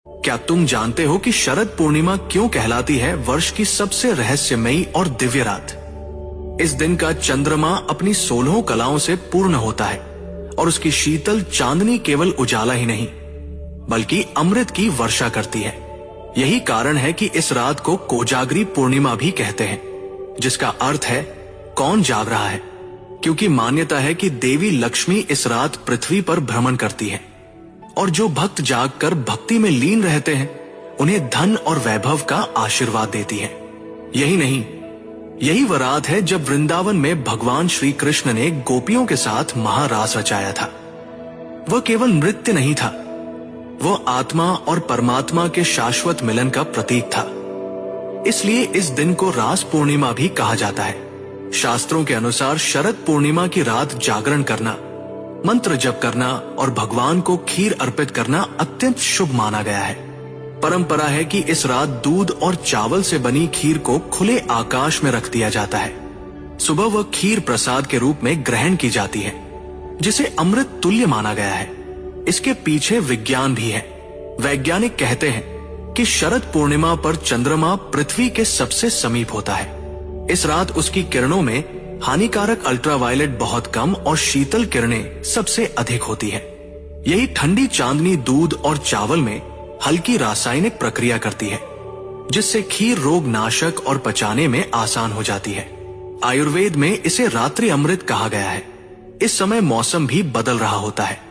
क्या तुम जानते हो कि शरद पूर्णिमा क्यों कहलाती है वर्ष की सबसे रहस्यमयी और दिव्य रात? इस दिन का चंद्रमा अपनी 16 कलाओं से पूर्ण होता है और उसकी शीतल चांदनी केवल उजाला ही नहीं बल्कि अमृत की वर्षा करती है। यही कारण है कि इस रात को कोजागरी पूर्णिमा भी कहते हैं, जिसका अर्थ है कौन जाग रहा है, क्योंकि मान्यता है कि देवी लक्ष्मी इस रात पृथ्वी पर भ्रमण करती है और जो भक्त जागकर भक्ति में लीन रहते हैं उन्हें धन और वैभव का आशीर्वाद देती है। यही नहीं, यही वह रात है जब वृंदावन में भगवान श्री कृष्ण ने गोपियों के साथ महारास रचाया था। वह केवल नृत्य नहीं था, वह आत्मा और परमात्मा के शाश्वत मिलन का प्रतीक था। इसलिए इस दिन को रास पूर्णिमा भी कहा जाता है। शास्त्रों के अनुसार शरद पूर्णिमा की रात जागरण करना, मंत्र जप करना और भगवान को खीर अर्पित करना अत्यंत शुभ माना गया है। परंपरा है कि इस रात दूध और चावल से बनी खीर को खुले आकाश में रख दिया जाता है। सुबह वह खीर प्रसाद के रूप में ग्रहण की जाती है, जिसे अमृत तुल्य माना गया है। इसके पीछे विज्ञान भी है। वैज्ञानिक कहते हैं कि शरद पूर्णिमा पर चंद्रमा पृथ्वी के सबसे समीप होता है। इस रात उसकी किरणों में हानिकारक अल्ट्रावायलेट बहुत कम और शीतल किरणें सबसे अधिक होती है। यही ठंडी चांदनी दूध और चावल में हल्की रासायनिक प्रक्रिया करती है, जिससे खीर रोग नाशक और पचाने में आसान हो जाती है। आयुर्वेद में इसे रात्रि अमृत कहा गया है। इस समय मौसम भी बदल रहा होता है।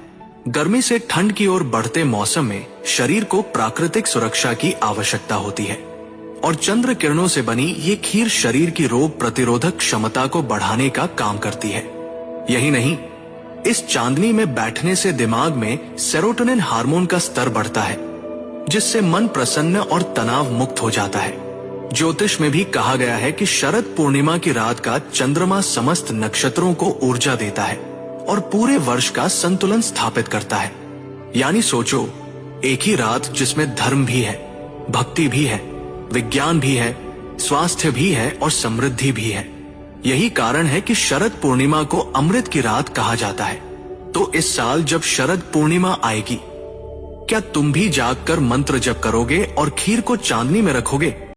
गर्मी से ठंड की ओर बढ़ते मौसम में शरीर को प्राकृतिक सुरक्षा की आवश्यकता होती है और चंद्र किरणों से बनी ये खीर शरीर की रोग प्रतिरोधक क्षमता को बढ़ाने का काम करती है। यही नहीं, इस चांदनी में बैठने से दिमाग में सेरोटोनिन हार्मोन का स्तर बढ़ता है, जिससे मन प्रसन्न और तनाव मुक्त हो जाता है। ज्योतिष में भी कहा गया है कि शरद पूर्णिमा की रात का चंद्रमा समस्त नक्षत्रों को ऊर्जा देता है और पूरे वर्ष का संतुलन स्थापित करता है। यानी सोचो, एक ही रात जिसमें धर्म भी है, भक्ति भी है, विज्ञान भी है, स्वास्थ्य भी है और समृद्धि भी है। यही कारण है कि शरद पूर्णिमा को अमृत की रात कहा जाता है। तो इस साल जब शरद पूर्णिमा आएगी, क्या तुम भी जागकर मंत्र जप करोगे और खीर को चांदनी में रखोगे?